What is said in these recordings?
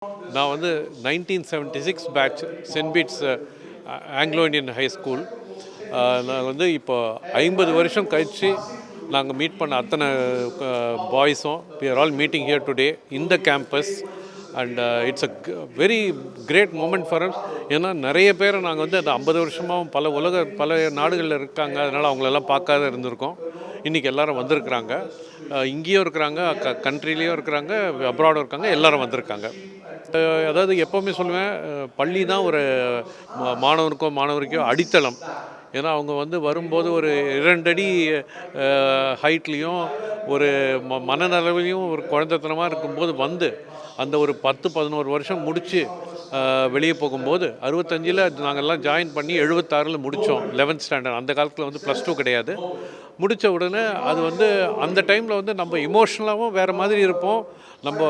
நான் வந்து 1976 batch Saint Bede's Anglo Indian high school. நான் வந்து இப்போ 50 வருஷம் கழித்து நாங்கள் மீட் பண்ண அத்தனை பாய்ஸும் we are all meeting here today in the campus and it's a very great moment for us. ஏன்னா நிறைய பேரை நாங்கள் வந்து அந்த 50 வருஷமாகவும் பல நாடுகளில் இருக்காங்க, அதனால் அவங்களெல்லாம் பார்க்காத இருந்திருக்கோம். இன்றைக்கி எல்லோரும் வந்திருக்கிறாங்க, இங்கேயும் இருக்கிறாங்க, கண்ட்ரிலேயும் இருக்கிறாங்க, அப்ராடும் இருக்காங்க, எல்லோரும் வந்திருக்காங்க. அதாவது எப்போவுமே சொல்லுவேன், பள்ளி தான் ஒரு மாணவருக்கோ அடித்தளம். ஏன்னா அவங்க வந்து வரும்போது ஒரு 2 அடி ஹைட்லேயும் ஒரு மனநலவிலையும் ஒரு குழந்தைத்தனமாக இருக்கும்போது வந்து அந்த ஒரு 10-11 வருஷம் முடித்து வெளியே போகும்போது 65 நாங்கள்லாம் ஜாயின் பண்ணி 76 முடித்தோம் 11th ஸ்டாண்டர்ட். அந்த காலத்தில் வந்து +2 கிடையாது. முடித்த உடனே அது வந்து அந்த டைமில் வந்து நம்ம இமோஷ்னலாகவும் வேறு மாதிரி இருப்போம், நம்ம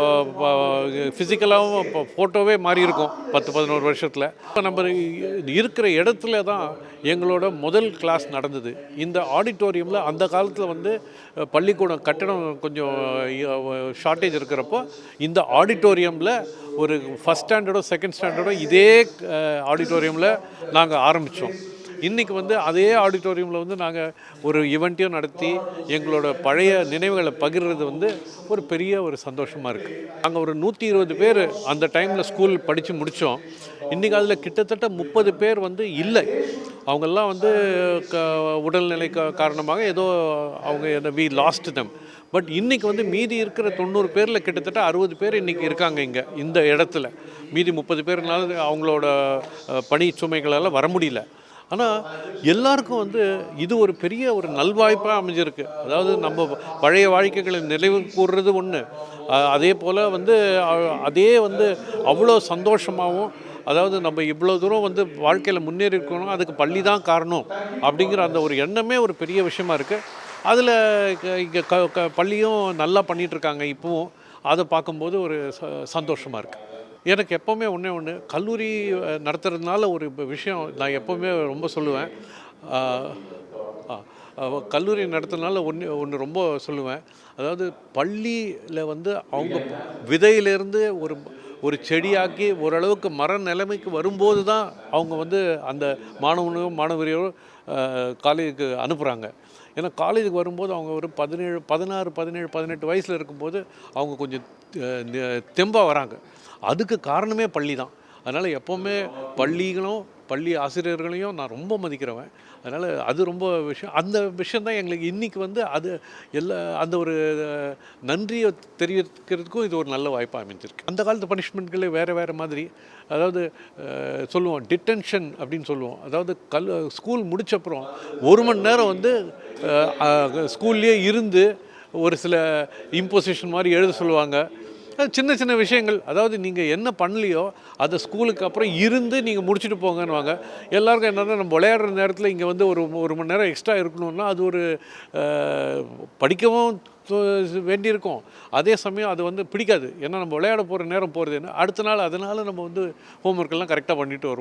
ஃபிசிக்கலாகவும் இப்போ ஃபோட்டோவே மாறி இருக்கும் 10-11 வருஷத்தில். இப்போ நம்ம இருக்கிற இடத்துல தான் எங்களோட முதல் கிளாஸ் நடந்தது. இந்த ஆடிட்டோரியமில் அந்த காலத்தில் வந்து பள்ளிக்கூடம் கட்டடம் கொஞ்சம் ஷார்ட்டேஜ் இருக்கிறப்போ இந்த ஆடிட்டோரியமில் ஒரு ஃபஸ்ட் ஸ்டாண்டர்டோ செகண்ட் ஸ்டாண்டர்டோ இதே ஆடிட்டோரியமில் நாங்கள் ஆரம்பித்தோம். இன்றைக்கி வந்து அதே ஆடிட்டோரியமில் வந்து நாங்கள் ஒரு ஈவெண்ட்டையும் நடத்தி எங்களோட பழைய நினைவுகளை பகிர்றது வந்து ஒரு பெரிய ஒரு சந்தோஷமாக இருக்குது. நாங்கள் ஒரு 120 பேர் அந்த டைமில் ஸ்கூல் படித்து முடித்தோம். இன்றைக்கி அதில் கிட்டத்தட்ட 30 பேர் வந்து இல்லை. அவங்கெல்லாம் வந்து உடல்நிலை காரணமாக ஏதோ அவங்க வி லாஸ்ட் தம். பட் இன்றைக்கி வந்து மீதி இருக்கிற 90 பேரில் கிட்டத்தட்ட 60 பேர் இன்றைக்கி இருக்காங்க இங்கே இந்த இடத்துல. மீதி 30 பேர்னால அவங்களோட பணி சுமைகளால் வர முடியல. ஆனால் எல்லாருக்கும் வந்து இது ஒரு பெரிய ஒரு நல்வாய்ப்பாக அமைஞ்சிருக்கு. அதாவது நம்ம பழைய வாழ்க்கைகளை நினைவு கூறுறது ஒன்று, அதே போல் வந்து அதே வந்து அவ்வளோ சந்தோஷமாகவும், அதாவது நம்ம இவ்வளோ தூரம் வந்து வாழ்க்கையில் முன்னேறி இருக்கணும், அதுக்கு பள்ளி தான் காரணம் அப்படிங்கிற அந்த ஒரு எண்ணமே ஒரு பெரிய விஷயமா இருக்குது. அதில் இங்கே பள்ளியும் நல்லா பண்ணிகிட்ருக்காங்க இப்போவும். அதை பார்க்கும்போது ஒரு சந்தோஷமாக இருக்குது. எனக்கு எப்போவுமே ஒன்று கல்லூரி நடத்துறதுனால ஒரு விஷயம் நான் எப்போவுமே ரொம்ப சொல்லுவேன். கல்லூரி நடத்துறதுனால ஒன்று ரொம்ப சொல்லுவேன். அதாவது பள்ளியில் வந்து அவங்க விதையிலேருந்து ஒரு செடியாக்கி ஓரளவுக்கு மர நிலைமைக்கு வரும்போது தான் அவங்க வந்து அந்த மாணவரையோ காலேஜுக்கு அனுப்புகிறாங்க. ஏன்னா காலேஜுக்கு வரும்போது அவங்க ஒரு 16, 17, 18 வயசில் இருக்கும்போது அவங்க கொஞ்சம் தெம்பாக வராங்க. அதுக்கு காரணமே பள்ளி தான். அதனால் எப்போவுமே பள்ளி ஆசிரியர்களையும் நான் ரொம்ப மதிக்கிறவன். அதனால் அது ரொம்ப அந்த விஷயந்தான் எங்களுக்கு இன்றைக்கி வந்து அது அந்த ஒரு நன்றியை தெரிவிக்கிறதுக்கும் இது ஒரு நல்ல வாய்ப்பாக அமைஞ்சிருக்கு. அந்த காலத்து பனிஷ்மெண்ட்களே வேறு மாதிரி. அதாவது சொல்லுவோம் டிட்டென்ஷன் அப்படின்னு சொல்லுவோம். அதாவது ஸ்கூல் முடித்தப்புறம் 1 மணி நேரம் வந்து ஸ்கூல்லேயே இருந்து ஒரு சில இம்போசிஷன் மாதிரி எழுத சொல்லுவாங்க. சின்ன சின்ன விஷயங்கள், அதாவது நீங்கள் என்ன பண்ணலையோ அதை ஸ்கூலுக்கு அப்புறம் இருந்து நீங்கள் முடிச்சுட்டு போங்கன்னுவாங்க. எல்லாருக்கும் என்னென்னா நம்ம விளையாடுற நேரத்தில் இங்கே வந்து ஒரு மணி நேரம் எக்ஸ்ட்ரா இருக்கணும்னா அது ஒரு படிக்கவும் வேண்டியிருக்கும். அதே சமயம் அது வந்து பிடிக்காது. ஏன்னா நம்ம விளையாட போகிற நேரம் போகிறது என்ன அடுத்த நாள், அதனால் நம்ம வந்து ஹோம்ஒர்க்கெல்லாம் கரெக்டாக பண்ணிட்டு வருவோம்.